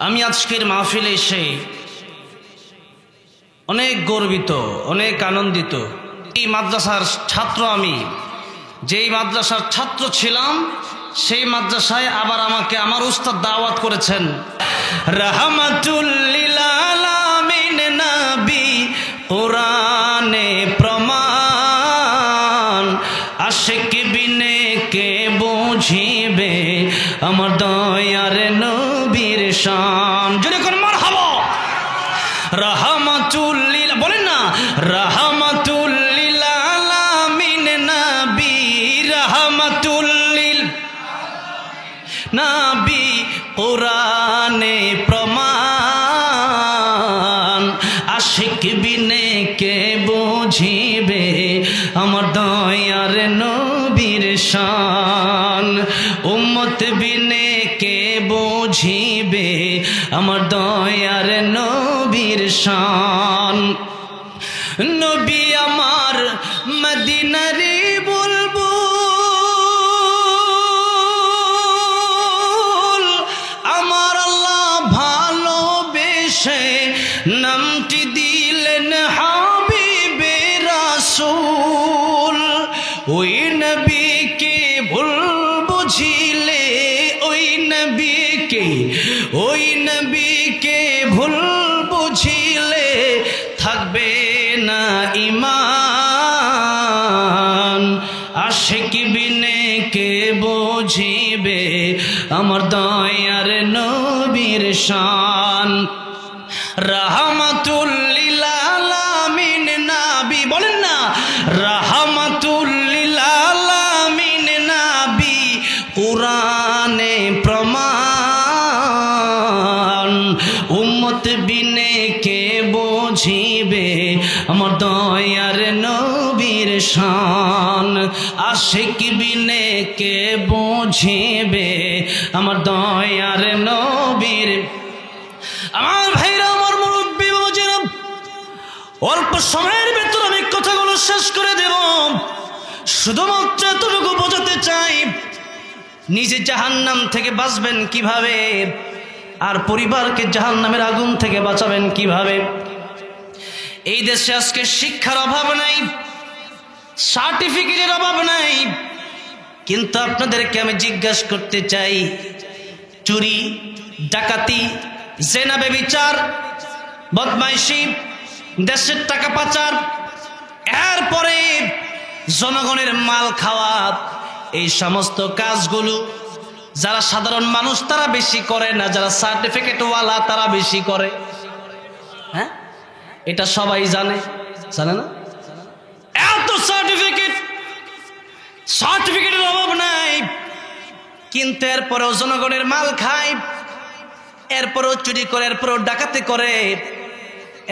আমি আজকের মাহফিলে এসে অনেক গর্বিত, অনেক আনন্দিত। এই মাদ্রাসার ছাত্র, আমি যেই মাদ্রাসার ছাত্র ছিলাম সেই মাদ্রাসায় আবার আমাকে আমার উস্তাদ দাওয়াত করেছেন। রাহমাতুল লিল আলামিন নবী কোরআনে প্রমাণ, আশিক বিনে কে বুঝিবে আমার দয়ার নবীর শান। যদি কোন মারহাবা। রাহমাতুল লিল, বলেন না, রাহমাতুল লিল আলামিন নবী, রাহমাতুল লিল নবী কোরআনে প্রমাণ, আশিক বিনে কে বুঝিবে আমার দয়ার নবীর শান, উম্মত বিনে কে বুঝিবে আমার দয়ার নবীর শান। নবী আমার মদিনারি বুলবুল, আমার আল্লাহ ভালোবেসে নামটি দিলেন হাবিবে রাসূল। ওই নবীকে ভুল বুঝিলে, ওই নবীকে ভুল বুঝিলে থাকবে না ঈমান, আশিক বিনে কে বুঝিবে আমার দয়ার নবীর শান। রাহমাতুল লিল আলামিন নবী, বলেন না, রাহমাতুল লিল আলামিন নবী কোরআনে প্রমাণ, উম্মত বিনে কে বুঝিবে আমার দয়ার নবীর শান, আশিক বিনে কে বুঝিবে আমার দয়ার নবীর। আমার ভাইরা, আমার মুরব্বী বাবাজিরা, অল্প সময়ের ভেতর আমি কথাগুলো শেষ করে দেব। শুধুমাত্র এতটুকু বোঝাতে চাই, নিজে জাহান্নাম থেকে বাঁচবেন কিভাবে, আর পরিবারকে জাহান্নামের আগুন থেকে বাঁচাবেন কিভাবে। এই দেশে আজকে শিক্ষার অভাব নাই, সার্টিফিকেটের অভাব নাই, কিন্তু আপনাদেরকে আমি জিজ্ঞাসা করতে চাই, চুরি, ডাকাতি, জেনা, ব্যভিচার, বদমাইশি, দেশের টাকা পাচার, এরপরে জনগণের মাল খাওয়া, এই সমস্ত কাজগুলো যারা সাধারণ মানুষ তারা বেশি করে না, যারা সার্টিফিকেটওয়ালা তারা বেশি করে। হ্যাঁ, এটা সবাই জানে, জানে না? এত সার্টিফিকেটের অভাব নাই, কিন্তু এরপরেও জনগণের মাল খায়, এরপরেও চুরি করে, এরপরেও ডাকাতি করে,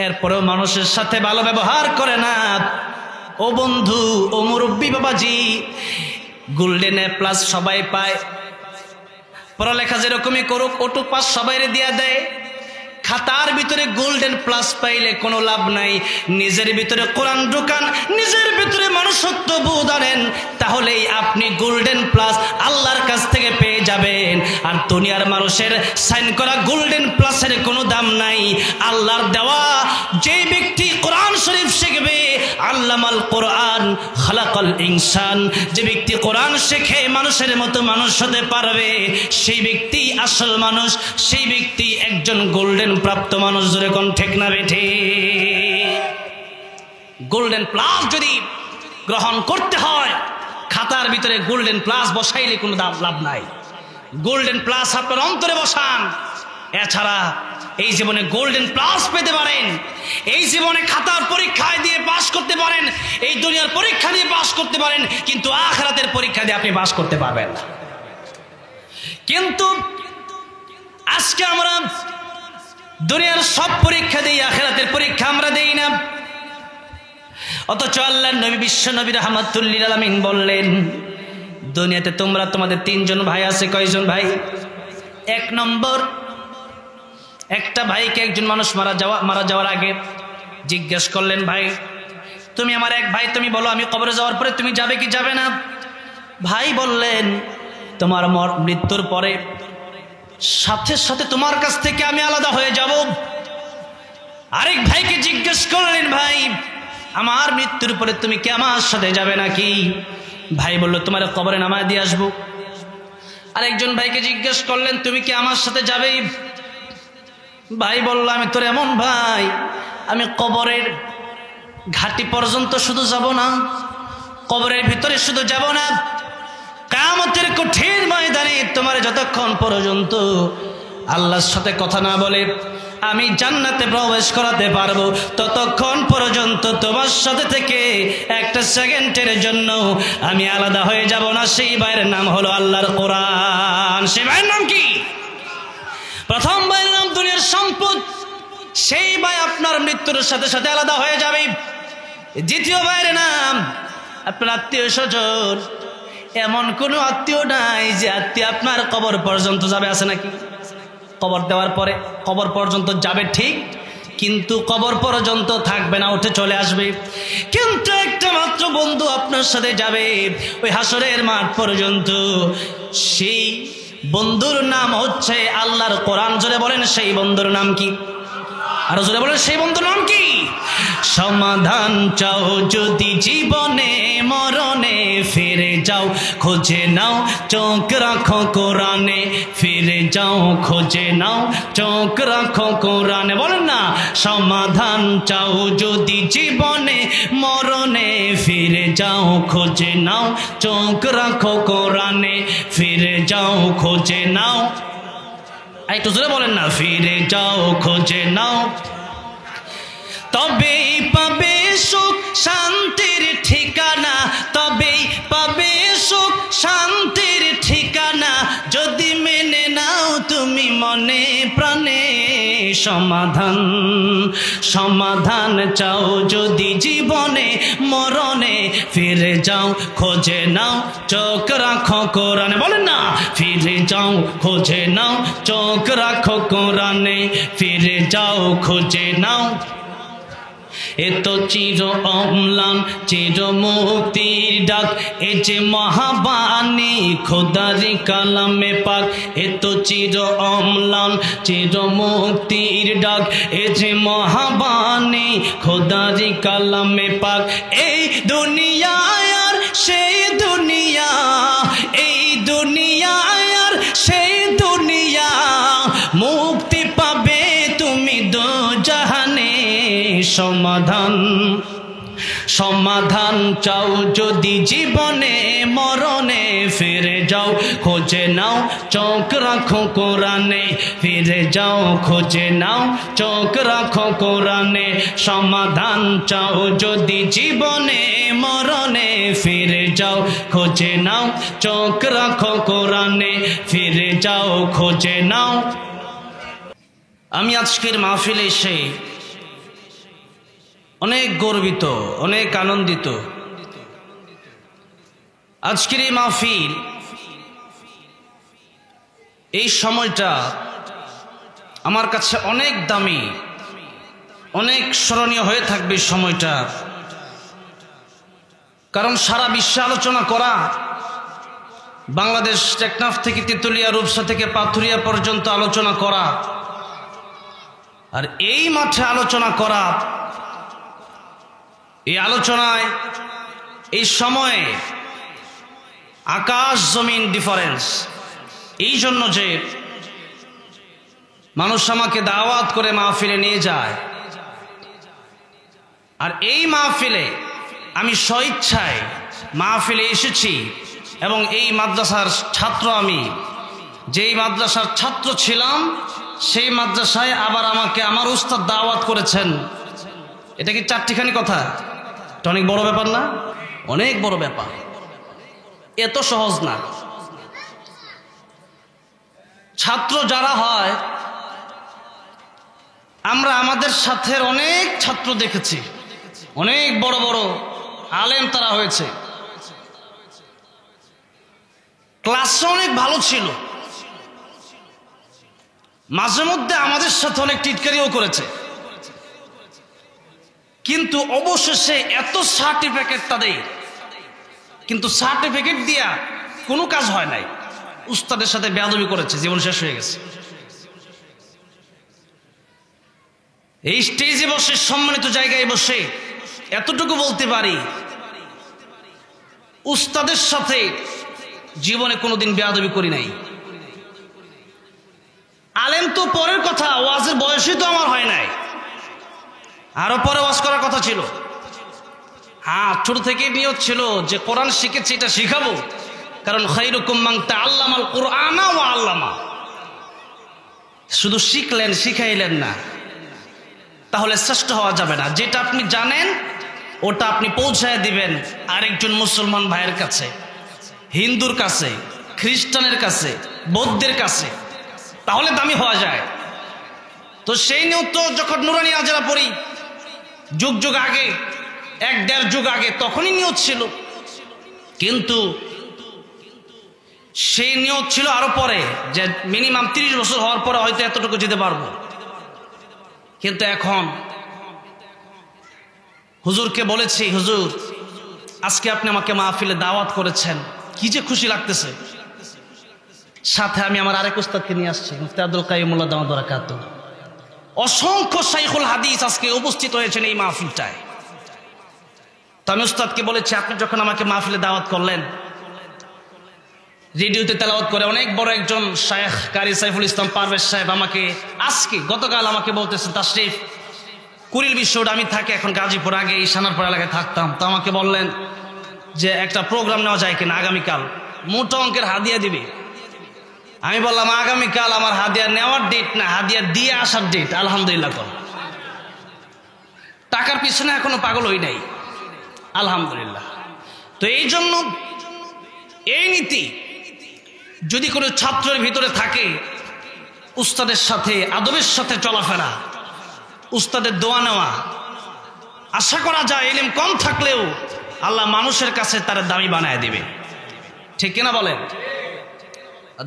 এরপরেও মানুষের সাথে ভালো ব্যবহার করে না। ও বন্ধু, ও মুরব্বী বাবাজি, গোল্ডেন এ প্লাস সবাই পায়, পড়ালেখা যেরকমই করুক ওটু পাস সবাই দিয়া দেয়, খাতার ভিতরে গোল্ডেন প্লাস পাইলে কোনো লাভ নাই। নিজের ভিতরে কোরআন ঢোকান, নিজের ভিতরে মনুষ্যত্ব বোধ আনেন, তাহলেই আপনি গোল্ডেন প্লাস আল্লাহর কাছ থেকে পেয়ে যাবেন। আর দুনিয়ার মানুষের সাইন করা গোল্ডেন প্লাসের কোনো দাম নাই। আল্লাহর দেওয়া যে ব্যক্তি কোরআন শরীফ শিখবে, আল্লামাল কোরআন খালাকাল ইনসান, যে ব্যক্তি কোরআন শেখে মানুষের মতো মানুষ হতে পারবে, সেই ব্যক্তি আসল মানুষ, সেই ব্যক্তি একজন গোল্ডেন প্রাপ্ত মানুষ। জোরে কোন ঠিক না বেঠে? গোল্ডেন প্লাস যদি গ্রহণ করতে হয়, খাতার ভিতরে গোল্ডেন প্লাস বসাইলে কোনো লাভ নাই। গোল্ডেন প্লাস আপনার অন্তরে বসান। এছাড়া এই জীবনে গোল্ডেন প্লাস পেতে পারেন, এই জীবনে খাতার পরীক্ষায় দিয়ে পাস করতে পারেন, এই দুনিয়ার পরীক্ষা দিয়ে পাস করতে পারেন, কিন্তু আখিরাতের পরীক্ষা দিয়ে আপনি পাস করতে পারবেন না। কিন্তু আজকে আমরা দুনিয়ার সব পরীক্ষা দিই, আখিরাতের পরীক্ষা আমরা দেই না। অথচ আল্লাহর নবী, বিশ্ব নবী রাহমাতুল লিল আলামিন বললেন, দুনিয়াতে তোমরা, তোমাদের তিনজন ভাই আছে। কয়জন ভাই? এক নম্বর, একটা ভাইকে একজন মানুষ মারা যাওয়ার আগে জিজ্ঞেস করলেন, ভাই তুমি আমার এক ভাই, তুমি বলো আমি কবরে যাওয়ার পরে তুমি যাবে কি যাবে না? ভাই বললেন, তোমার মৃত্যুর পরে সাথে সাথে তোমার কাছ থেকে আমি আলাদা হয়ে যাব। আরেক ভাইকে জিজ্ঞেস করলেন, ভাই আমার মৃত্যুর পরে তুমি কি আমার সাথে যাবে নাকি? ভাই বলল, তোমার কবরে নামায় দিয়ে আসবো। আরেকজন ভাইকে জিজ্ঞেস করলেন, তুমি কি আমার সাথে যাবে? ভাই বলল, আমি তোর এমন ভাই, আমি কবরের ঘাটি পর্যন্ত শুধু যাব না, কবরের ভিতরে শুধু যাব না, কিয়ামতের কঠিন ময়দানে তোমার যতক্ষণ পর্যন্ত আল্লাহর সাথে কথা না বলে আমি জান্নাতে প্রবেশ করাতে পারবো, ততক্ষণ পর্যন্ত তোমার সাথে থেকে একটা সেকেন্ডের জন্য আমি আলাদা হয়ে যাব না। সেই ভাইয়ের নাম হলো আল্লাহর কোরআন। সেই ভাইয়ের নাম কি? প্রথম ভাইয়ের নাম দুনিয়ার সম্পদ, সেই ভাই আপনার মৃত্যুর সাথে সাথে আলাদা হয়ে যাবে। দ্বিতীয় ভাইয়ের নাম আপনার আত্মীয় স্বজন। এমন কোনো আত্মীয় নাই যে আত্মীয় আপনার কবর পর্যন্ত যাবে, আছে নাকি? কবর দেওয়ার পরে কবর পর্যন্ত যাবে ঠিক, কিন্তু কবর পর্যন্ত থাকবে না, উঠে চলে আসবে। কিন্তু একটা মাত্র বন্ধু আপনার সাথে যাবে ওই হাসরের মাঠ পর্যন্ত। সেই বন্ধুর নাম হচ্ছে আল্লাহর কোরআন। জোরে বলেন, সেই বন্ধুর নাম কি? আরো জোরে বলেন, সেই বন্ধুর নাম কি? সমাধান চাও যদি জীবনে মরণে, ফিরে যাও খোঁজে নাও চোখ রাখো কোরআনে, ফিরে যাও খোঁজে নাও চোখ রাখো কোরআনে। বলেন না, সমাধান চাও যদি জীবনে মরণে, ফিরে যাও খোঁজে নাও চোখ রাখো কোরআনে, ফিরে যাও খোঁজে নাও। একটু জোরে বলেন না, ফিরে যাও খোঁজে নাও, তবেই পাবে সুখ শান্তির ঠিকানা, তবেই পাবে সুখ শান্তির ঠিকানা, যদি মেনে নাও তুমি মনে প্রাণে। সমাধান সমাধান চাও যদি জীবনে মরণে, ফিরে যাও খোঁজে নাও চোখ রাখো কোরআনে। বলেন না, ফিরে যাও খোঁজে নাও চোখ রাখো কোরআনে, ফিরে যাও খোঁজে নাও। এ তো চির অম্লান চির মুক্তির ডাক, এ যে মহাবাণী খোদারি কালামে পাক। এ তো চির অম্লান চির মুক্তির ডাক, এ যে মহাবাণী খোদারি কালামে পাক। এই দুনিয়ায় আর সেই দুনিয়া, এই দুনিয়ায় আর সেই দুনিয়া, মুক্তি পাবে তুমি দোজাহানে। সমাধান সমাধান চাও যদি জীবনে মরণে, ফিরে যাও খোঁজে নাও চোখ রাখো কোরআনে, ফিরে যাও খোঁজে নাও চোখ রাখো কোরআনে। সমাধান চাও যদি জীবনে মরণে, ফিরে যাও খোঁজে নাও চোখ রাখো কোরআনে, ফিরে যাও খোঁজে নাও। আমি আজকের মাহফিলে এসে অনেক গর্বিত, অনেক আনন্দিত। আজকের এই মাহফিল, এই সময়টা আমার কাছে অনেক দামি, অনেক স্মরণীয় হয়ে থাকবে সময়টা। কারণ সারা বিশ্বে আলোচনা করা, বাংলাদেশ টেকনাফ থেকে তেতুলিয়া, রূপসা থেকে পাথুরিয়া পর্যন্ত আলোচনা করা, আর এই মাঠে আলোচনা করা, এই আলোচনায় এই সময়ে আকাশ জমিন ডিফারেন্স। এই জন্য যে মানুষ আমাকে দাওয়াত করে মাহফিলে নিয়ে যায়, আর এই মাহফিলে আমি স্বইচ্ছায় মাহফিলে এসেছি। এবং এই মাদ্রাসার ছাত্র, আমি যেই মাদ্রাসার ছাত্র ছিলাম সেই মাদ্রাসায় আবার আমাকে আমার উস্তাদ দাওয়াত করেছেন। এটা কি চারটিখানি কথা? এটা অনেক বড় ব্যাপার না? অনেক বড় ব্যাপার, এত সহজ না। ছাত্র যারা হয়, আমরা আমাদের সাথে অনেক ছাত্র দেখেছি, অনেক বড় বড় আলেম তারা হয়েছে, ক্লাসে অনেক ভালো ছিল, মাঝে মধ্যে আমাদের সাথে অনেক টিটকারিও করেছে, কিন্তু অবশেষে এত সার্টিফিকেট তাদের, কিন্তু সার্টিফিকেট দিয়া কোনো কাজ হয় নাই। উস্তাদের সাথে বেয়াদবি করেছে, জীবন শেষ হয়ে গেছে। এই স্টেজে বসে, সম্মানিত জায়গায় বসে এতটুকু বলতে পারি, উস্তাদের সাথে জীবনে কোনোদিন বেয়াদবি করি নাই। আলেম তো পরের কথা, ওয়াজের বয়সই তো আমার হয় নাই, আরো পরে ওয়াজ করার কথা ছিল। হ্যাঁ, ছোট থেকে নিয়ত ছিল যে কোরআন শিখেছি এটা শিখাবো, কারণ খায়রুকুম মান তাআল্লামাল কুরআনা ওয়া আল্লামা। শুধু শিখলেন, শিখাইলেন না, তাহলে শ্রেষ্ঠ হওয়া যাবে না। যেটা আপনি জানেন ওটা আপনি পৌঁছায় দিবেন আরেকজন মুসলমান ভাইয়ের কাছে, হিন্দুর কাছে, খ্রিস্টানের কাছে, বৌদ্ধের কাছে, তাহলে দামি হওয়া যায়। তো সেই নিয়ত যখন নুরানি আজরা পড়ি, যুগ যুগ আগে, 1-1.5 যুগ আগে, তখনই নিয়ত ছিল। কিন্তু সেই নিয়ত ছিল আরো পরে, যে মিনিমাম 30 বছর হওয়ার পরে হয়তো এতটুকু যেতে পারবো। কিন্তু এখন হুজুরকে বলেছি, হুজুর আজকে আপনি আমাকে মাহফিলে দাওয়াত করেছেন, কি যে খুশি লাগতেছে। সাথে আমি আমার আরেক উস্তাদকে নিয়ে আসছি, মুফতি আব্দুল কাইয়ুমুল্লাহ দামাত বারাকাতুহু। অসংখ্য শাইখুল হাদিস আজকে উপস্থিত হয়েছেন এই মাহফিলটায়। তো আমি উস্তাদকে বলেছি, আপনি যখন আমাকে মাহফিলে দাওয়াত করলেন, রেডিওতে তেলাওয়াত করে অনেক বড় একজন শায়েখ কারি সাইফুল ইসলাম পারভেজ সাহেব আমাকে গতকাল আমাকে বলতেছেন, তাশরিফ কুড়িল বিশ্বরোড, আমি থাকি এখন গাজীপুর, আগে এই সানারপুর এলাকায় থাকতাম। তো আমাকে বললেন যে একটা প্রোগ্রাম নেওয়া যায় কিনা, আগামীকাল মোটা অঙ্কের হাদিয়া দিবে। আমি বললাম, আগামীকাল আমার হাদিয়া নেওয়ার ডেট না, হাদিয়া দিয়ে আসার ডেট। আলহামদুলিল্লাহ, টাকার পিছনে এখনো পাগল হই নাই, আলহামদুলিল্লাহ। তো এই জন্য এই নীতি যদি কোনো ছাত্রের ভিতরে থাকে, উস্তাদের সাথে আদবের সাথে চলাফেরা, উস্তাদের দোয়া নেওয়া, আশা করা যায় ইলম কম থাকলেও আল্লাহ মানুষের কাছে তার দামি বানায় দিবে। ঠিক কিনা বলেন?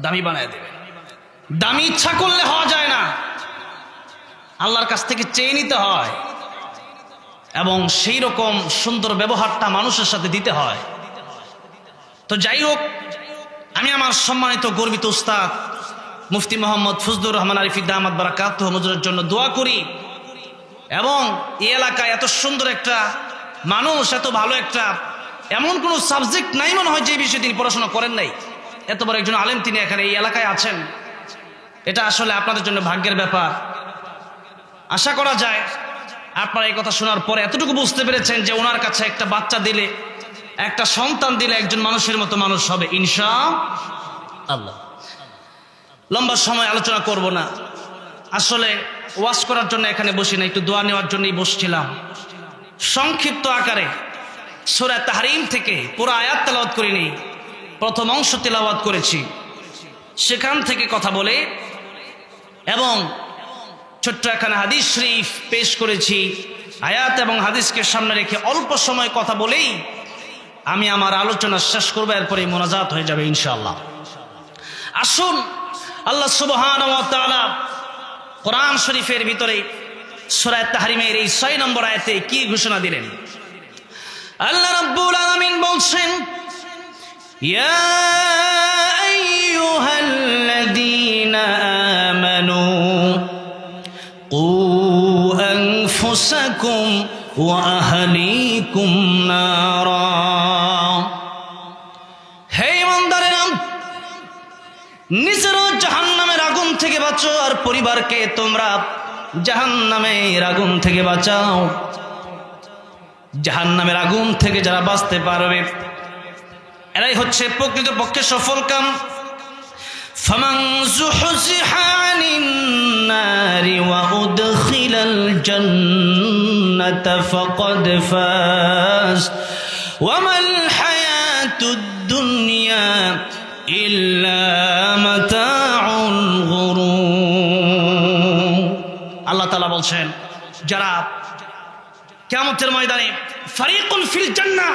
দামি বানায় দেবে। দামি ইচ্ছা করলে হওয়া যায় না, আল্লাহর কাছ থেকে চেয়ে নিতে হয়, এবং সেই রকম সুন্দর ব্যবহারটা মানুষের সাথে দিতে হয়। তো যাই হোক, আমি আমার সম্মানিত গর্বিত উস্তাদ মুফতি মোহাম্মদ ফজলুর রহমান আরিফি দামাত বারাকাতুহু হুজুরের জন্য দোয়া করি, এবং এই এলাকায় এত সুন্দর একটা মানুষ, এত ভালো একটা, এমন কোনো সাবজেক্ট নাই মনে হয় যে বিষয়ে তিনি পড়াশোনা করেন নাই। এত বড় একজন আলেম তিনি এখানে এই এলাকায় আছেন, এটা আসলে আপনাদের জন্য ভাগ্যের ব্যাপার। আশা করা যায় আপনারা এই কথা শোনার পরে এতটুকু বুঝতে পেরেছেন যে ওনার কাছে একটা বাচ্চা দিলে, একটা সন্তান দিলে একজন মানুষের মতো মানুষ হবে ইনশাআল্লাহ। লম্বা সময় আলোচনা করব না, আসলে ওয়াজ করার জন্য এখানে বসি না, একটু দোয়া নেওয়ার জন্যই বসছিলাম। সংক্ষিপ্ত আকারে সূরা তাহরিম থেকে পুরো আয়াত তেলাওয়াত করিনি, প্রথম অংশ তেলাওয়াত করেছি, সেখান থেকে কথা বলে এবং ছোট্ট একখানা হাদিস শরীফ পেশ করেছি। আয়াত এবং হাদিসকে সামনে রেখে অল্প সময় কথা বলেই আমি আমার আলোচনা শেষ করব, এরপরে মোনাজাত হয়ে যাবে ইনশাআল্লাহ। আসুন, আল্লাহ সুবহানাহু ওয়া তাআলা কোরআন শরীফের ভিতরে সূরা তাহরিমের এই 6 নম্বর আয়াতে কি ঘোষণা দিলেন। আল্লাহ রাব্বুল আলামিন বলছেন, ইয়া আইয়ুহাল্লাযীনা আমানু কু আনফুসাকুম ওয়া আহলিকুম নারা। হে ঈমানদারেরা, নিজেরা জাহান্নামের আগুন থেকে বাঁচো, আর পরিবারকে তোমরা জাহান্নামের আগুন থেকে বাঁচাও। জাহান্নামের আগুন থেকে যারা বাঁচতে পারবে এরাই হচ্ছে প্রকৃতপক্ষে সফলকাম। ফামান যুহজিহা আনিন নারি ওয়া উদখিলাল জান্নাতা ফাকাদ ফাজ ওয়া মাল হায়াতুদ দুনিয়া ইল্লা মাতাউল গুরুর। আল্লাহ তাআলা বলছেন, যারা কিয়ামতের ময়দানে ফারিকুন ফিল জান্নাহ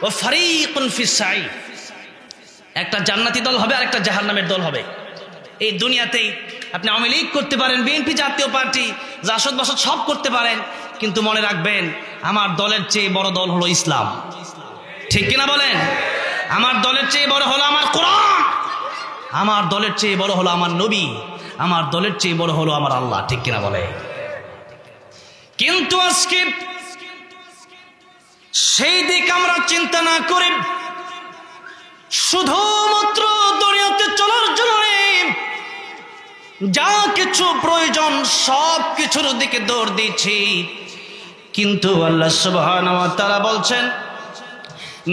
ওয়া ফারিকুন ফিস সাঈর, একটা জান্নাতি দল হবে আর একটা জাহান্নামের দল হবে। এই দুনিয়াতেই আপনি আওয়ামী লীগ করতে পারেন, বিএনপি জাতীয় পার্টি, জাসদ বাসদ সব করতে পারেন, কিন্তু মনে রাখবেন আমার দলের চেয়ে বড় দল হলো ইসলাম। ঠিক কিনা বলেন? আমার দলের চেয়ে বড় হলো আমার কোরআন, আমার দলের চেয়ে বড় হলো আমার নবী, আমার দলের চেয়ে বড় হলো আমার আল্লাহ, ঠিক কিনা বলে? কিন্তু আজকে সেই দিক আমরা চিন্তা না করে শুধুমাত্র দুনিয়াতে চলার জন্য যা কিছু প্রয়োজন সব কিছুর দিকে দৌড় দিচ্ছি। কিন্তু আল্লাহ সুবহানাহু ওয়া তাআলা বলছেন,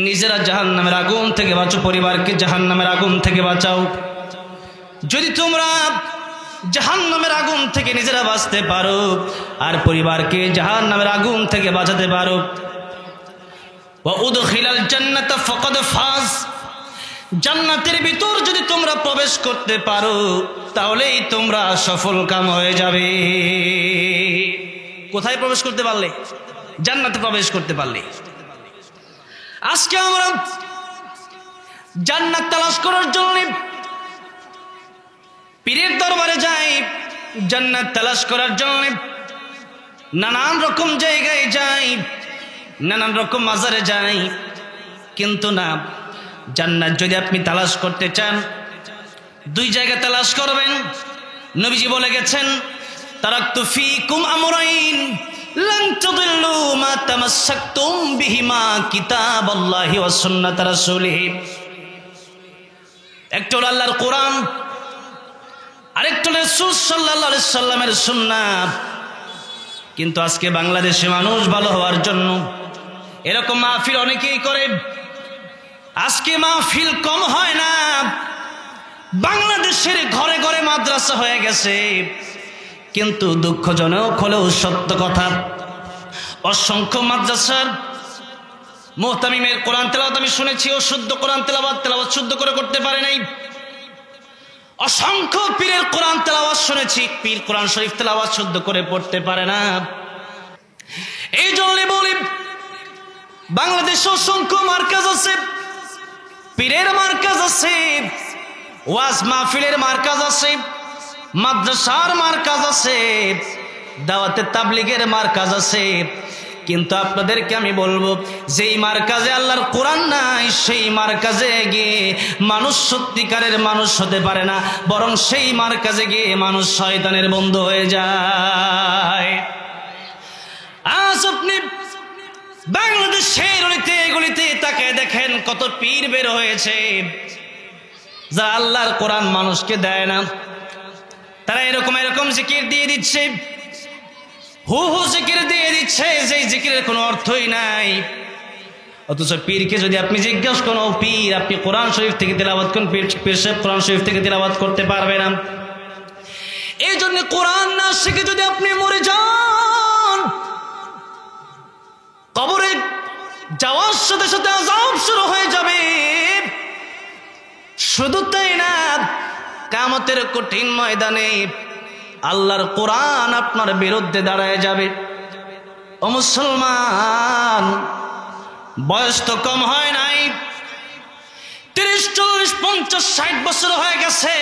নিজেরা জাহান্নামের আগুন থেকে বাঁচো, পরিবারকে জাহান্নামের আগুন থেকে বাঁচাও। যদি তোমরা জাহান্নামের আগুন থেকে নিজেরা বাঁচতে পারো আর পরিবারকে জাহান্নামের আগুন থেকে বাঁচাতে পারো, ওয়া উদখিলাল জান্নাতা ফাকাদ ফাজ, জান্নাতের ভিতর যদি তোমরা প্রবেশ করতে পারো তাহলেই তোমরা সফল কাম হয়ে যাবে। কোথায় প্রবেশ করতে পারলে? জান্নাতে প্রবেশ করতে পারলে। আজকে আমরা জান্নাত তালাশ করার জন্য পীরের দরবারে যাই, জান্নাত তালাশ করার জন্য নানান রকম জায়গায় যাই, নানান রকম মাজারে যাই, কিন্তু না, জান্নাত যদি আপনি তালাশ করতে চান দুই জায়গা তালাশ করবেন। নবীজি বলে গেছেন, তারাকতু ফীকুম আমরাইন লান তাদিল্লু মা তামাসসাকতুম বিহিমা কিতাবাল্লাহি ওয়া সুন্নাত রাসূলিহি। একটা হলো আল্লাহর কোরআন, আরেকটা হলো রাসূল সাল্লাল্লাহু আলাইহি সাল্লামের সুন্নাত। কিন্তু আজকে বাংলাদেশে মানুষ ভালো হওয়ার জন্য এরকম মাহফিল অনেকেই করে। আজকে মাহফিল কম হয় না, বাংলাদেশের ঘরে ঘরে মাদ্রাসা হয়ে গেছে। কিন্তু দুঃখজনক হলেও সত্য কথা, অসংখ্য মাদ্রাসার মুহতামিমের কোরআন তেলাওয়াত আমি শুনেছি, ও শুদ্ধ কোরআন তেলাওয়াত শুদ্ধ করে করতে পারে নাই। অসংখ্য পীরের কোরআন তেলাওয়াত শুনেছি, পীর কোরআন শরীফ তেলাওয়াত শুদ্ধ করে পড়তে পারে না। এই জন্য বলি, বাংলাদেশে অসংখ্য মার্কাজ আছে, পীরের মার্কাজ আছে, ওয়াজ মাহফিলের মার্কাজ আছে, মাদ্রাসার মার্কাজ আছে, দাওয়াতে তাবলীগের মার্কাজ আছে। কিন্তু আপনাদেরকে আমি বলবো, যেই মার্কাজে আল্লাহর কোরআন নাই সেই মার্কাজে গিয়ে মানুষ সত্যিকারের মানুষ হতে পারে না, বরং সেই মার্কাজে গিয়ে মানুষ শয়তানের বন্ধু হয়ে যায়। আজ আপনি বাংলাদেশের অলিতে গলিতে তাকায় দেখেন কত পীর বের হয়েছে, যা আল্লাহর কোরআন মানুষকে দেয় না। তারা এরকম এরকম জিকির দিয়ে দিচ্ছে, হু হু জিকির দিয়ে দিচ্ছে, যেই জিকিরের কোনো অর্থই নাই। অথচ পীরকে যদি আপনি জিজ্ঞাসা করেন, ও পীর আপনি কোরআন শরীফ থেকে তেলাওয়াত করেন, পীর সাহেব কোরআন শরীফ থেকে তেলাওয়াত করতে পারবে না। এই জন্য কোরআন না শিখে যদি আপনি মরে যান, কবরে যাওয়ার সাথে সাথে আযাব শুরু হয়ে যাবে। শুধু তাই না, কিয়ামতের কঠিন ময়দানে আল্লাহর কোরআন আপনার বিরুদ্ধে দাঁড়ায় যাবে। ও মুসলমান, বয়স তো কম হয় নাই, 30, 40, 50, 60 বছর হয়ে গেছে,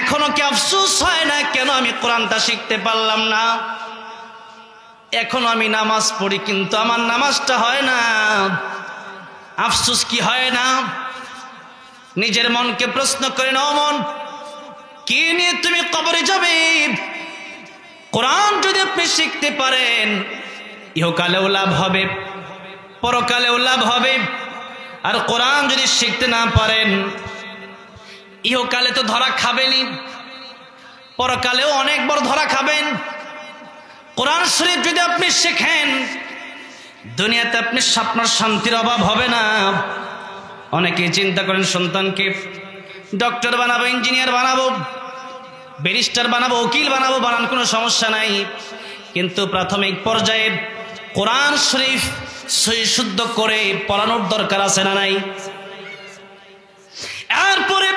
এখনো কি আফসোস হয় না কেন আমি কোরআনটা শিখতে পারলাম না? এখনো আমি নামাজ পড়ি কিন্তু আমার নামাজটা হয় না, আফসোস কি হয় না? নিজের মনকে প্রশ্ন করে নাও, মন কি নিয়ে তুমি কবরে যাবে? কোরআন যদি আপনি শিখতে পারেন, ইহকালেও লাভ হবে, পরকালেও লাভ হবে। আর কোরআন যদি শিখতে না পারেন, ইহকালে তো ধরা খাবেনই, পরকালেও অনেক বড় ধরা খাবেন। কোরআন শরীফ যদি আপনি শেখেন, দুনিয়াতে আপনি আপনার শান্তির অভাব হবে না। অনেকে চিন্তা করেন সন্তানকে ডক্টর বানাবো, ইঞ্জিনিয়ার বানাবো, ব্যারিস্টার বানাবো, উকিল বানাবো, বানান কোনো সমস্যা নাই। কিন্তু প্রাথমিক পর্যায়ে কোরআন শরীফ সহি শুদ্ধ করে পড়ানোর দরকার আছে না নাই? এরপরে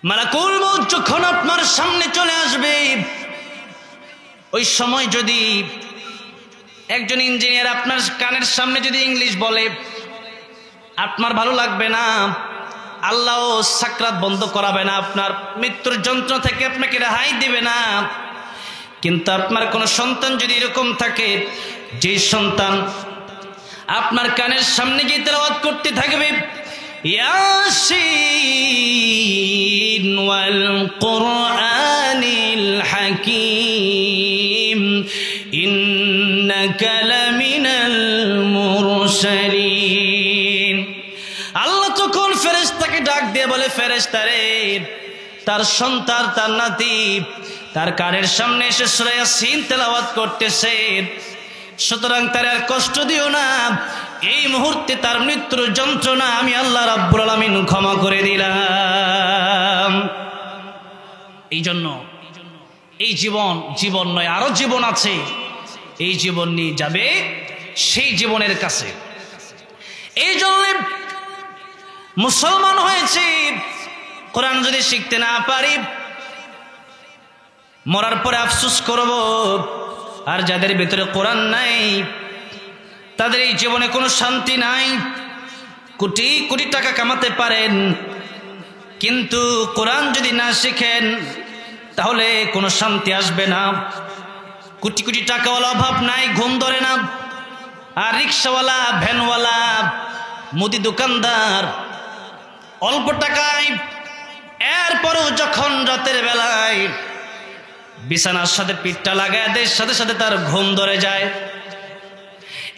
মালাকুল মউত যখন আপনার সামনে চলে আসবে, ওই সময় যদি একজন ইঞ্জিনিয়ার আপনার কানের সামনে যদি ইংলিশ বলে, আপনার ভালো লাগবে না। আল্লাহ সাকরাত বন্ধ করাবে না, আপনার মৃত্যুর যন্ত্রণা থেকে আপনাকে রেহাই দিবে না। কিন্তু আপনার কোনো সন্তান যদি এরকম থাকে, যে সন্তান আপনার কানের সামনে গিয়ে তেলাওয়াত করতে থাকবে, ইয়াসিন ওয়াল কুরআনিল হাকীম ইন্নাকা লামিনাল মুরসালিন। আল্লাহ তখন ফেরেশতাকে ডাক দিয়ে বলে, ফেরেশতারে, তার সন্তান, তার নাতি তার কানের সামনে এসে সূরা ইয়াসিন তেলাওয়াত করতেছে, সুতরাং তার আর কষ্ট দিও না, এই মুহূর্তে তার মৃত্যুর যন্ত্রণা আমি আল্লাহ রাব্বুল আলামিন ক্ষমা করে দিলাম। এই জন্য এই জীবন নয়, আরো জীবন আছে, এই জীবন নিয়ে যাবে সেই জীবনের কাছে। এই জন্য মুসলমান হয়েছে, কোরআন যদি শিখতে না পারি মরার পরে আফসোস করব। আর যাদের ভিতরে কোরআন নাই তাদের এই জীবনে কোনো শান্তি নাই। কোটি কোটি টাকা কামাতে পারেন, কিন্তু কোরআন যদি না শিখেন তাহলে কোনো শান্তি আসবে না। কোটি কোটি টাকাওয়ালা অভাব নাই, ঘুম ধরে না। আর রিক্সাওয়ালা, ভ্যানওয়ালা, মুদি দোকানদার অল্প টাকায়, এরপরও যখন রাতের বেলায় বিছানার সাথে পিঠটা লাগায় দেয়, সাথে সাথে তার ঘুম ধরে যায়।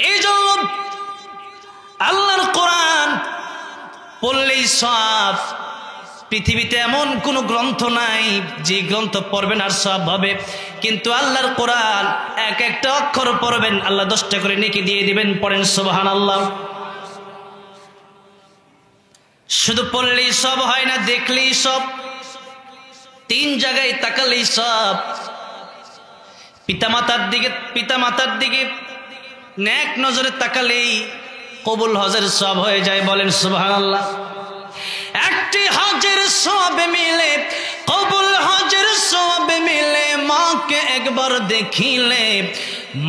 এই জন্য আল্লাহর কোরআন পড়লেই সওয়াব। পৃথিবীতে এমন কোন গ্রন্থ নাই যে গ্রন্থ পড়বেন আর সওয়াব হবে, কিন্তু আল্লাহর কোরআন এক একটা অক্ষর পড়বেন আল্লাহ 10টা করে নেকি দিয়ে দিবেন। পড়েন সুবহানাল্লাহ। শুধু পড়লেই সব হয় না, দেখলেই সব। 3 জায়গায় তাকালেই সব। পিতামাতার দিকে নেক নজরে তাকালেই কবুল হজের সওয়াব হয়ে যায়। বলেন সুবহানাল্লাহ। একটি হজের সওয়াব মিলে, কবুল হজের সওয়াব মিলে, মাকে একবার দেখিলে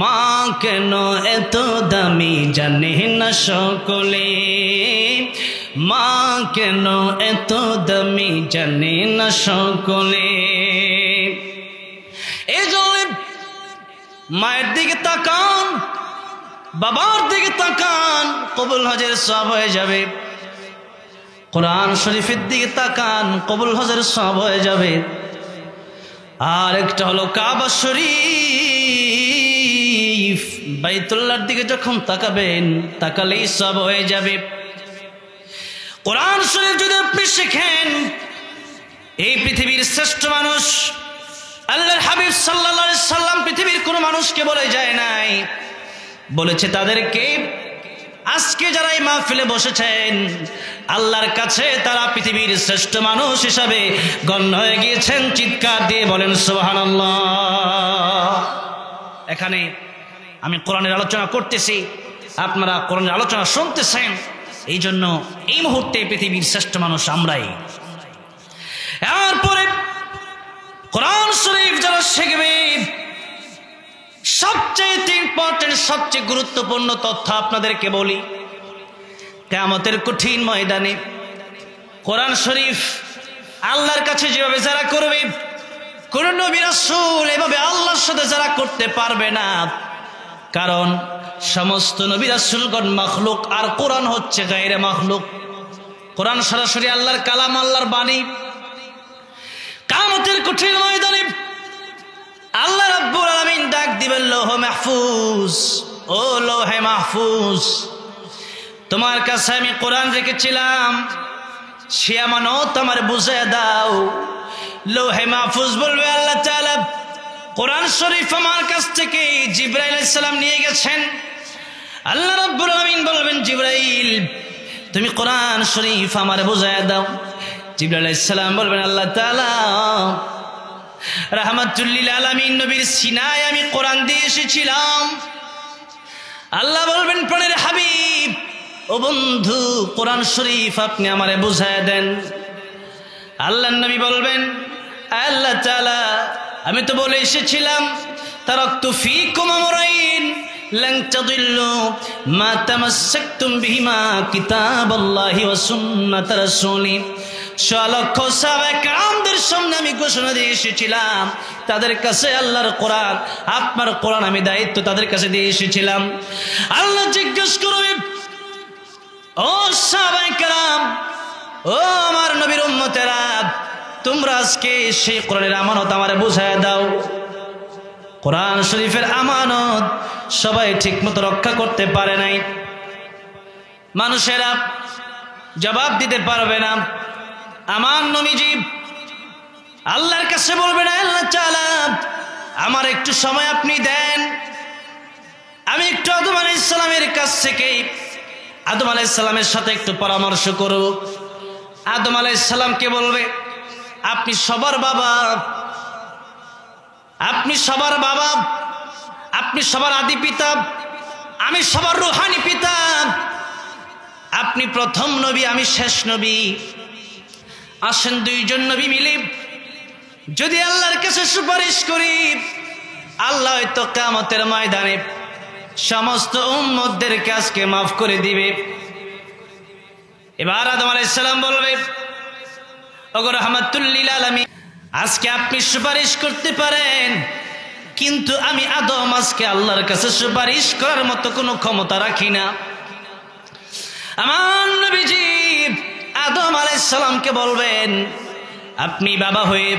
মা কেন এত দামি জানে না সকলে, মা কেন এত দামি জানে না সকলে। এই জন্য মায়ের দিকে তাকান, বাবার দিকে তাকান, কবুল হজের সওয়াব হয়ে যাবে। কোরআন শরীফের দিকে তাকান, কবুল হজের সওয়াব হয়ে যাবে। আর একটা হলো কাবা শরীফ, বাইতুল্লাহর দিকে যখন তাকাবেন তাকালেই সওয়াব হয়ে যাবে। কোরআন শরীফ যদি আপনি শেখেন, এই পৃথিবীর শ্রেষ্ঠ মানুষ আল্লাহর হাবিব সাল্লাল্লাহু আলাইহি সাল্লাম পৃথিবীর কোন মানুষকে বলে যায় নাই, বলেছে তাদেরকে আজকে যারা এই মাহফিলে বসেছেন আল্লাহর কাছে তারা পৃথিবীর শ্রেষ্ঠ মানুষ হিসাবে গণ্য হয়ে গিয়েছেন। চিৎকার দিয়ে বলেন সুবহানাল্লাহ। এখানে আমি কোরআনের আলোচনা করতেছি, আপনারা কোরআনের আলোচনা শুনতেছেন, এই জন্য এই মুহূর্তে পৃথিবীর শ্রেষ্ঠ মানুষ আমরাই। এরপরে কোরআন শরীফ যারা শিখবে, সবচেয়ে ইম্পর্টেন্ট, সবচেয়ে গুরুত্বপূর্ণ তথ্য আপনাদেরকে বলি। কিয়ামতের কঠিন ময়দানে কোরআন শরীফ আল্লাহর কাছে যেভাবে যারা করবে, কোন নবী রাসূল এভাবে আল্লাহর সাথে যারা করতে পারবে না, কারণ সমস্ত নবী রাসূলগণ মাখলুক আর কোরআন হচ্ছে গায়রে মাখলুক। কোরআন সরাসরি আল্লাহর কালাম, আল্লাহর বাণী। কিয়ামতের কঠিন ময়দানে আল্লাহ রাব্বুল আলামিন ডাক দিবেন, লৌহে মাহফুজ, ও লৌহে মাহফুজ, তোমার কাছে আমি কোরআন রেখেছিলাম, সে আমানত আমার বুঝিয়ে দাও। লৌহে মাহফুজ বলবে, আল্লাহ তাআলা কোরআন শরীফ আমার কাছ থেকে জিবরাইল আলাইহিস সালাম নিয়ে গেছেন। আল্লাহ রাব্বুল আলামিন বলবেন, জিবরাইল তুমি কোরআন শরীফ আমার বুঝিয়ে দাও। জিবরাইল আলাইহিস সালাম বলবেন, আল্লাহ তাআলা রাহমাতুল লিল আলামিন নবীর সিনায় আমি কোরআন দিয়ে এসেছিলাম। আল্লাহ বলবেন, প্রাণের হাবিব, ও বন্ধু, কোরআন শরীফ আপনি আমারে বুঝায় দেন। আল্লাহর নবী বলবেন, আল্লাহ তাআলা আমি তো বলে এসেছিলাম, তারাকতু ফীকুম আমরাইন লান তাদিল্লু মা তামাসসাকতুম বিহিমা কিতাবাল্লাহি ওয়া সুন্নাত রাসূলি। 100 লক্ষ সাহাবায়ে কেরামদের সামনে আমি ঘোষণা দিয়ে এসেছিলাম, তাদের কাছে আল্লাহর কোরআন, আপনার কোরআন আমি দায়িত্ব তাদের কাছে দিয়ে এসেছিলাম। আল্লাহ জিজ্ঞেস করবে, ও সাহাবায়ে কেরাম, ও আমার নবীর উম্মতেরা, তোমরা আজকে সেই কোরআনের আমানত আমারে বুঝায় দাও। কোরআন শরীফের আমানত সবাই ঠিকমতো রক্ষা করতে পারে নাই। মানুষেরা জবাব দিতে পারবে না। আমার নবীজি আল্লাহর কাছে বলবেন, আল্লাহ তাআলা আমার একটু সময় আপনি দেন, আমি একটু আদম আলাইহিস সালামের কাছ থেকে আদম আলাইহিস সালামের সাথে একটু পরামর্শ করব। আদম আলাইহিস সালামকে বলবে, আপনি সবার বাবা, আপনি সবার বাবা, আপনি সবার আদি পিতা, আমি সবার রূহানি পিতা, আপনি প্রথম নবী, আমি শেষ নবী। আসেন দুইজন নবী মিলে যদি আল্লাহর কাছে সুপারিশ করি, আল্লাহ হয়তো কিয়ামতের ময়দানে সমস্ত উম্মতদেরকে আজকে মাফ করে দিবে। এবার আদম আলাইহিস সালাম বলবে, ওগো রাহমাতুল লিল আলামিন, আজকে আপনি সুপারিশ করতে পারেন, কিন্তু আমি আদম আজকে আল্লাহর কাছে সুপারিশ করার মতো কোনো ক্ষমতা রাখি না। আমার নবীজি আদম আলাইহিস সালামকে বলবেন, আপনি বাবা হয়ে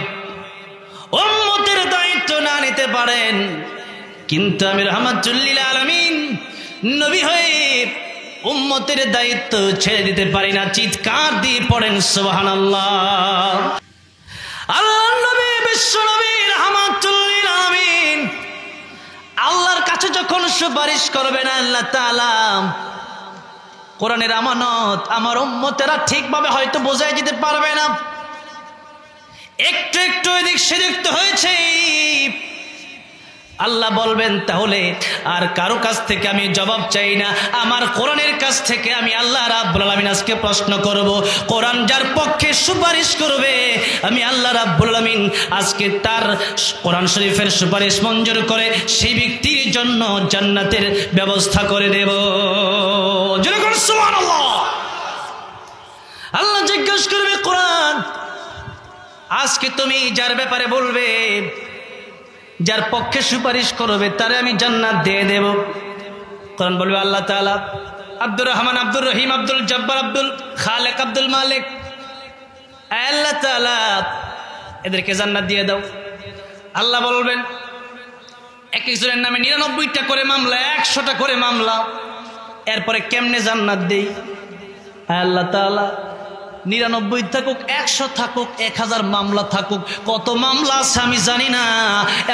উম্মতের দায়িত্ব না নিতে পারেন, কিন্তু আমি রাহমাতুল লিল আলামিন নবী হয়ে উম্মতের দায়িত্ব ছেড়ে দিতে পারি না। চিৎকার দিয়ে পড়েন সুবহানাল্লাহ। আল্লাহর নবী বিশ্ব নবী রাহমাতুল লিল আলামিন আল্লাহর কাছে যখন সুপারিশ করবেন, আল্লাহ তাআলা কোরআনের আমানত আমার উম্মতেরা ঠিকভাবে হয়তো বোঝাই দিতে পারবে না, একটু একটু এদিক সেদিক তো হয়েছে। আল্লাহ বলবেন, তাহলে আর কারো কাছ থেকে আমি জবাব চাই না, আমার কোরআনের কাছ থেকে আমি আল্লাহ রাব্বুল আলামিন আজকে প্রশ্ন করব। কোরআন যার পক্ষে সুপারিশ করবে, আমি আল্লাহ রাব্বুল আলামিন আজকে তার কোরআন শরীফের সুপারিশ মঞ্জুর করে সেই ব্যক্তির জন্য জান্নাতের ব্যবস্থা করে দেব। জোরে করে সুবহানাল্লাহ। আল্লাহ জিজ্ঞেস করবে, কোরআন আজকে তুমি যার ব্যাপারে বলবে, যার পক্ষে সুপারিশ করবে, তারে আমি জান্নাত দিয়ে দেব। কোরআন বলবে, আল্লাহ তাআলা আব্দুর রহমান, আব্দুর রহিম, আব্দুল জব্বার, আব্দুল খালেক, আব্দুল মালিক, আল্লাহ তাআলা এদেরকে জান্নাত দিয়ে দাও। আল্লাহ বলবেন, এক একজনের নামে 99টা করে মামলা, 100টা করে মামলা, এরপরে কেমনে জান্নাত দেই? আল্লাহ তাআলা 99 থাকুক, 100 থাকুক, 1000 মামলা থাকুক, কত মামলা আছে আমি জানি না,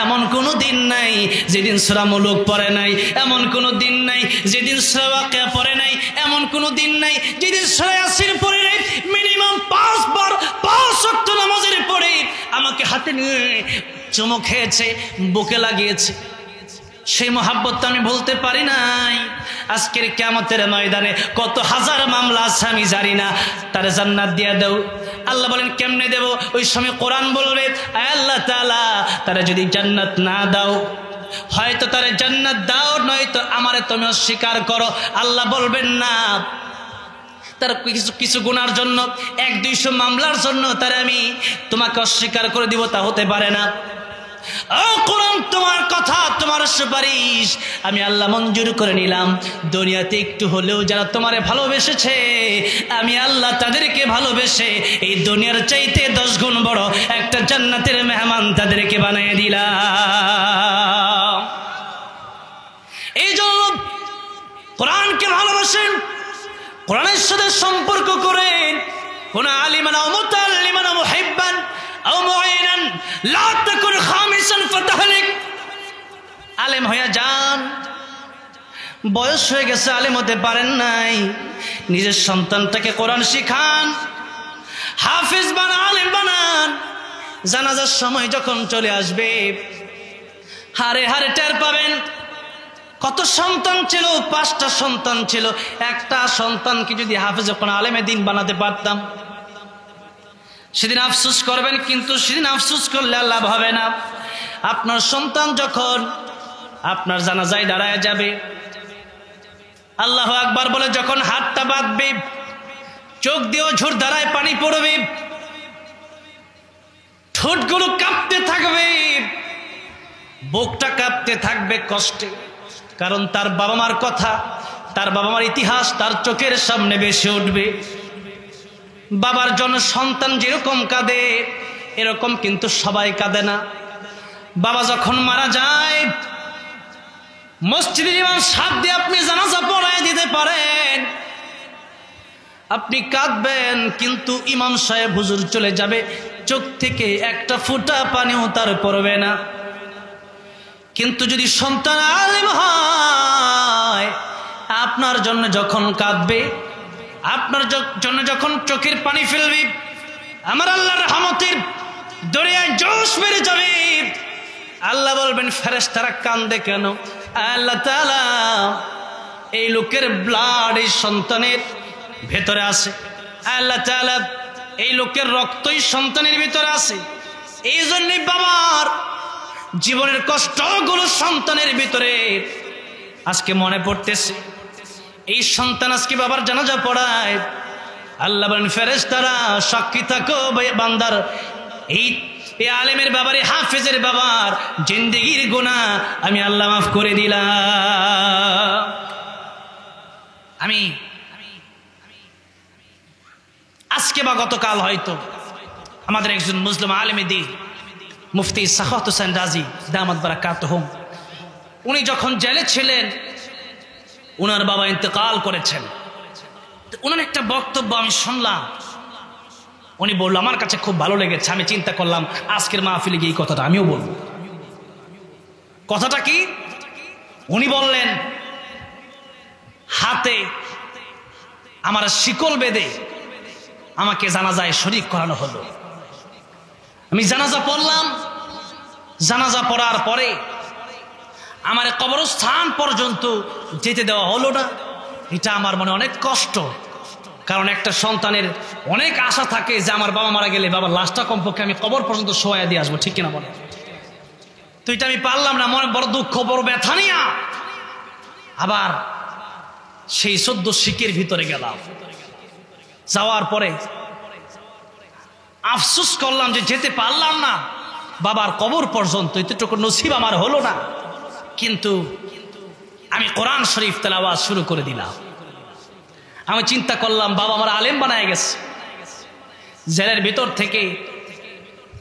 এমন কোনো দিন নাই যেদিন সূরা মুলুক পড়ে নাই, এমন কোনো দিন নাই যেদিন সূরা ওয়াকিয়া পড়ে নাই, এমন কোনো দিন নাই যেদিন সূরা ইয়াসিন পড়ে নাই। মিনিমাম 5 বার 5 ওয়াক্ত নামাজের পড়ে আমাকে হাতে নিয়ে চুমু খেয়েছে, বুকে লাগিয়েছে, সেই মহাব্বতটা আমি বলতে পারি নাই। আজকের কিয়ামতের ময়দানে কত হাজার মামলা আছে আমি জানি না, তার জান্নাত দিয়ে দাও। আল্লাহ বলেন, কেমনে দেব? ওই সময় কোরআন বলবে, আল্লাহ তাআলা তারা যদি জান্নাত না দাও, হয়তো তারা জান্নাত দাও, নয়তো আমারে তুমি অস্বীকার করো। আল্লাহ বলবেন না, তার কিছু গুনার জন্য, 100-200 মামলার জন্য তারা আমি তোমাকে অস্বীকার করে দিব, তা হতে পারে না। ও কোরআন, তোমার কথা, তোমার সুপারিশ আমি আল্লাহ মঞ্জুর করে নিলাম। দুনিয়াতে একটু হলেও যারা তোমারে ভালোবেসেছে, আমি আল্লাহ তাদেরকে ভালোবেসে এই দুনিয়ার চাইতে 10 গুণ বড় একটা জান্নাতের মেহমান তাদেরকে বানিয়ে দিলাম। এই জন্য কোরআনকে ভালোবাসেন, কোরআনের সাথে সম্পর্ক করেন। কোন আলিমান ও মুতাআল্লিমান ও মুহিব্বান ও মুঈনান লা তাকুন খামিসান ফাতাহলিক। আলেম হয়ে যান, বয়স হয়ে গেছে, আলেম হতে পারেন নাই, নিজের সন্তানটাকে কোরআন শিখান, হাফেজ বানান, আলেম বানান। জানাজার সময় যখন চলে আসবে, হারে হারে টের পাবেন কত সন্তান ছিল, 5টা সন্তান ছিল, একটা সন্তানকে যদি হাফেজ কোন আলেমে দিন বানাতে পারতাম, সেদিন আফসোস করবেন। কিন্তু সেদিন আফসোস করলে লাভ হবে না। আপনার সন্তান যখন আপনার জানাজায় দাঁড়ায় যাবে, আল্লাহু আকবার বলে যখন হাতটা বাঁধবে, চোখ দিয়েও ঝুর ধারায় পানি পড়বে, ঠোঁটগুলো কাঁপতে থাকবে, বুকটা কাঁপতে থাকবে কষ্টে, কারণ তার বাবা মার কথা, তার বাবা মার ইতিহাস তার চোখের সামনে ভেসে উঠবে। বাবার জন্য সন্তান যেরকম কাঁদে এরকম কিন্তু সবাই কাঁদে না। বাবা যখন মারা যায় মসজিদের ইমাম সাহেব দিয়ে আপনি জানাজা পড়ায় দিতে পারেন, আপনি কাঁদবেন, কিন্তু ইমাম সাহেব হুজুর চলে যাবে, চোখ থেকে একটা ফোঁটা পানিও তার পড়বে না। কিন্তু যদি সন্তান আলেম হয়, আপনার জন্য যখন কাঁদবে, আপনার জন্য যখন চোখের পানি ফেলবে, আমার আল্লাহর রহমতের দরিয়ায় জোশ বেড়ে যাবে। আল্লাহ বলবেন ফেরেশতারা কান্দে কেন? আল্লাহ তাআলা এই লোকের ব্লাড এই সন্তানের ভেতরে আছে, আল্লাহ তাআলা এই লোকের রক্তই সন্তানের ভিতরে আছে। এই জন্যই বাবার জীবনের কষ্টগুলো সন্তানের ভিতরে আজকে মনে পড়তেছে। এই সন্তান আজকে বাবার জানাজা পড়ায়, আল্লাহ বলেন ফেরেশতারা সাক্ষী থাকো বান্দার এই আলেমের বাবার, এই হাফেজের বাবার জিন্দেগির গুনাহ আমি আল্লাহ মাফ করে দিলাম। আমি আজকে বা গতকাল হয়তো আমাদের একজন মুসলিম আলেমে দ্বীন মুফতি সাখাওয়াত হোসেন রাজি দামাত বারাকাতুহুম, উনি যখন জেলে ছিলেন উনার বাবা ইন্তেকাল করেছেন। উনার একটা বক্তব্য আমি শুনলাম, উনি বলল আমার কাছে খুব ভালো লেগেছে। আমি চিন্তা করলাম আজকের মাহফিলে গিয়ে এই কথাটা আমিও বলবো। কথাটা কি? উনি বললেন হাতে আমার শিকল বেঁধে আমাকে জানাজায় শরীক করানো হলো। আমি জানাজা পড়লাম, জানাজা পড়ার পরে আমার কবরস্থান পর্যন্ত যেতে দেওয়া হলো না। এটা আমার মনে অনেক কষ্ট, কারণ একটা সন্তানের অনেক আশা থাকে যে আমার বাবা মারা গেলে বাবার লাশটা কমপক্ষে আমি কবর পর্যন্ত শোয়া দিয়ে আসবো, ঠিক কিনা বলে? তো এটা আমি পারলাম না, মনে বড় দুঃখ বড় ব্যথা নিয়া আবার সেই 14 শিকের ভিতরে গেলাম। যাওয়ার পরে আফসোস করলাম যে যেতে পারলাম না বাবার কবর পর্যন্ত, এতটুকু নসিব আমার হলো না। কিন্তু আমি কোরআন শরীফ তেলাওয়াত শুরু করে দিলাম। আমি চিন্তা করলাম বাবা আমার আলেম বানায় গেছে, জেলের ভিতর থেকে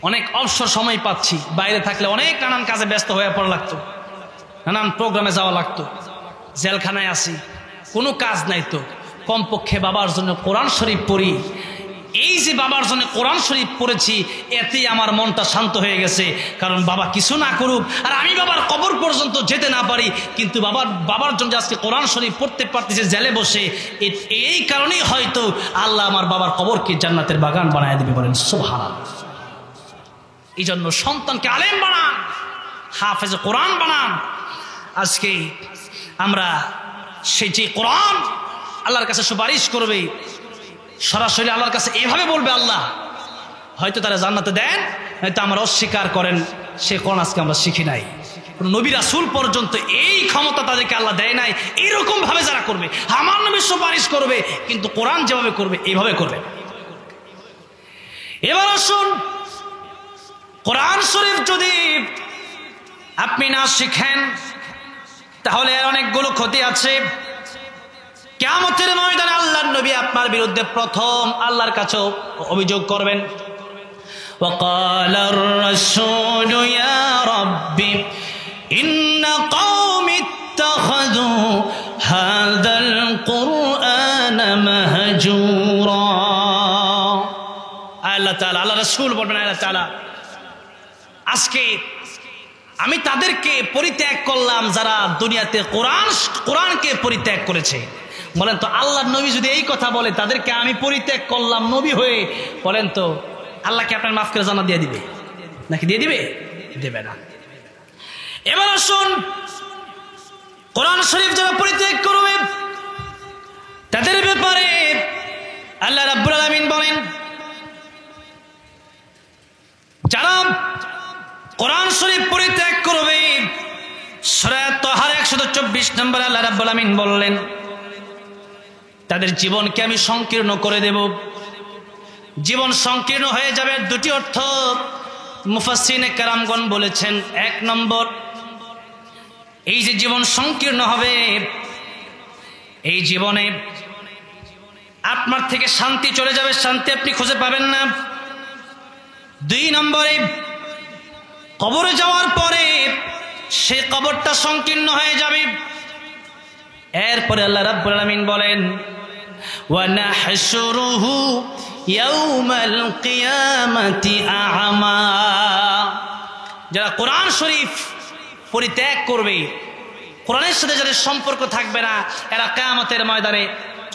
অনেক অবসর সময় পাচ্ছি, বাইরে থাকলে অনেক নানান কাজে ব্যস্ত হয়ে পড়া লাগতো, নানান প্রোগ্রামে যাওয়া লাগতো। জেলখানায় আসি, কোনো কাজ নাই, তো কমপক্ষে বাবার জন্য কোরআন শরীফ পড়ি। এই যে বাবার জন্য কোরআন শরীফ পড়েছি, এতেই আমার মনটা শান্ত হয়ে গেছে। কারণ বাবা কিছু না করুক আর আমি বাবার কবর পর্যন্ত যেতে না পারি, কিন্তু বাবার জন্য আজকে কোরআন শরীফ পড়তে পারতেছে জেলে বসে, এই কারণেই হয়তো আল্লাহ আমার বাবার কবরকে জান্নাতের বাগান বানায় দেবে, বলেন সুবহানাল্লাহ। এই জন্য সন্তানকে আলেম বানান, হাফেজ কোরআন বানান। আজকে আমরা সেই যে কোরআন আল্লাহর কাছে সুপারিশ করবে, সরাসরি আল্লাহর কাছে এভাবে বলবে আল্লাহ, হয়তো তারা জান্নাতে দেন, হয়তো আমরা অস্বীকার করেন, সে কোরআন আজকে আমরা শিখি নাই। কোন নবী রাসূল পর্যন্ত এই ক্ষমতা তাদেরকে আল্লাহ দেয় নাই। এরকম ভাবে যারা করবে, আমার নবী সুপারিশ করবে, কিন্তু কোরআন যেভাবে করবে এইভাবে করবে। এবার আসুন, কোরআন শরীফ যদি আপনি না শিখেন তাহলে অনেকগুলো ক্ষতি আছে। কিয়ামতের ময়দানে আল্লাহর নবী আপনার বিরুদ্ধে প্রথম আল্লাহর কাছে অভিযোগ করবেন, ওয়াকালার রাসূলু ইয়া রাব্বি ইন্না কওমি ইত্তাখাযু হাযাল কুরআনা মাহজুরা। আল্লাহ তাআলা, আল্লাহ রাসূল বলবেন, আল্লাহ তাআলা আজকে আমি তাদেরকে পরিত্যাগ করলাম যারা দুনিয়াতে কোরআনকে পরিত্যাগ করেছে। বলেন তো আল্লাহর নবী যদি এই কথা বলে তাদেরকে আমি পরিত্যাগ করলাম নবী হয়ে, বলেন তো আল্লাহকে আপনার মাফ করে জান্নাত দিয়ে দিবে নাকি দিয়ে দিবে? দেবে না। এবার আসুন, কোরআন শরীফ যারা পরিত্যাগ করবে তাদের ব্যাপারে আল্লাহ রাব্বুল আলামিন বলেন, যারা কোরআন শরীফ পরিত্যাগ করবে, সূরা তাহার 124 নম্বর আল্লাহ রাব্বুল আলামিন বললেন তাদের জীবনকে আমি সংকীর্ণ করে দেব। জীবন সংকীর্ণ হয়ে যাবে, দুটি অর্থ মুফাসসিরিনে কেরামগণ বলেছেন। 1 নম্বর, এই যে জীবন সংকীর্ণ হবে এই জীবনে আপনার থেকে শান্তি চলে যাবে, শান্তি আপনি খুঁজে পাবেন না। 2 নম্বরে, কবরে যাওয়ার পরে সে কবরটা সংকীর্ণ হয়ে যাবে। এরপরে আল্লাহ রাব্বুল আলামিন বলেন, ওয়া নাহশুরুহু ইয়াউমাল কিয়ামাতি আ'মা। যারা কোরআন শরীফ পরিত্যাগ করবে, কোরআনের সাথে যাদের সম্পর্ক থাকবে না, এরা কিয়ামতের ময়দানে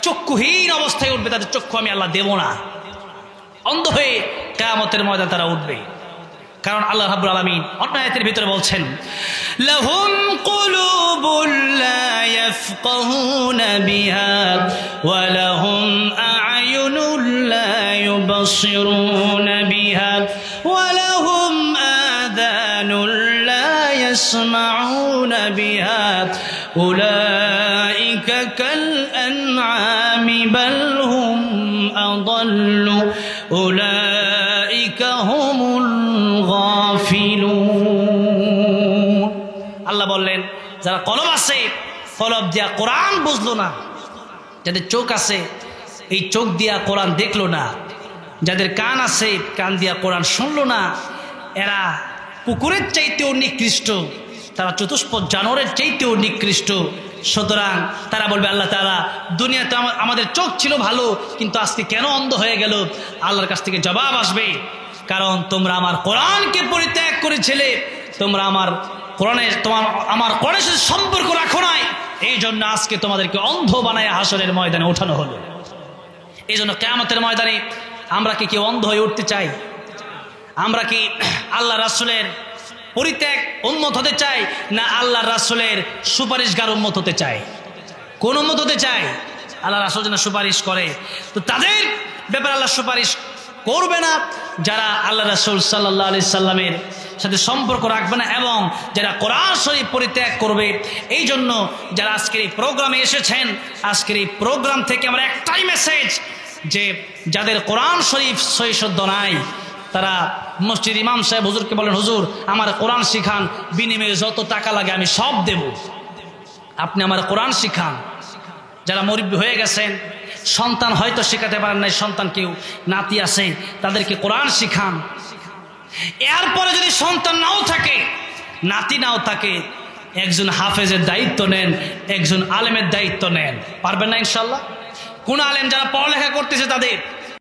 চক্ষুহীন অবস্থায় উঠবে। তাদের চক্ষু আমি আল্লাহ দেব না, অন্ধ হয়ে কিয়ামতের ময়দানে তারা উঠবে। কারণ আল্লাহ রাব্বুল আলামিন অন্য আয়াতের ভিতরে বলছেন, লাহুম কুলুবুন লা ইয়াফকাহুনা বিহা ওয়া লাহুম আ'য়ুনুন লা ইউবসিরুনা বিহা ওয়া লাহুম আযানুন লা ইয়াসমাউনা বিহা উলাইকা কাল আনআমি বাল হুম আযাল্লু উলাইকা হুমুল গাফিলুন। আল্লাহ বললেন, যারা কলব আছে, কলব দিয়া কোরআন বুঝলো না, যাদের চোখ আছে এই চোখ দিয়া কোরআন দেখলো না, যাদের কান আছে কান দিয়া কোরআন শুনলো না, এরা কুকুরের চাইতেও নিকৃষ্ট, তারা চতুষ্পদ জানোয়ারের চাইতেও নিকৃষ্ট। সুতরাং তারা বলবে, আল্লাহ তাআলা দুনিয়াতে আমাদের চোখ ছিল ভালো, কিন্তু আজকে কেন অন্ধ হয়ে গেল? আল্লাহর কাছ থেকে জবাব আসবে, কারণ তোমরা আমার কোরআনকে পরিত্যাগ করেছিলে, তোমরা আমার কোরআনের সাথে সম্পর্ক রাখো নাই, এই জন্য আজকে তোমাদেরকে অন্ধ বানায় হাসরের ময়দানে ওঠানো হলো। এই জন্য কিয়ামতের ময়দানে আমরা কি কেউ অন্ধ হয়ে উঠতে চাই? আমরা কি আল্লাহ রাসূলের পরিত্যাগ উম্মত হতে চাই, না আল্লাহ রাসূলের সুপারিশগার উম্মত হতে চাই? কোন উম্মত হতে চাই? আল্লাহ রাসূল যেন সুপারিশ করে, তো তাদের ব্যাপারে আল্লাহ সুপারিশ করবে না যারা আল্লাহ রাসূল সাল্লাল্লাহু আলাইহি সাল্লামের সাথে সম্পর্ক রাখবে না এবং যারা কোরআন শরীফ পরিত্যাগ করবে। এই জন্য যারা আজকের এই প্রোগ্রামে এসেছেন, আজকের এই প্রোগ্রাম থেকে আমার একটাই মেসেজ, যে যাদের কোরআন শরীফ সহি শুদ্ধ নাই, তারা মসজিদ ইমাম সাহেব হুজুরকে বলেন, হুজুর আমার কোরআন শিখান, বিনিময়ে যত টাকা লাগে আমি সব দেব, আপনি আমার কোরআন শিখান। যারা মুরব্বি হয়ে গেছেন, সন্তান হয়তো শেখাতে পারেন নাই, সন্তান কেউ নাতি আছে, তাদেরকে কোরআন শিখান। এরপরে যদি সন্তান নাও থাকে, নাতি নাও থাকে, একজন হাফেজের দায়িত্ব নেন, একজন আলেমের দায়িত্ব নেন। পারবেন না ইনশাল্লাহ? কোন আলেম যারা পড়ালেখা করতেছে তাদের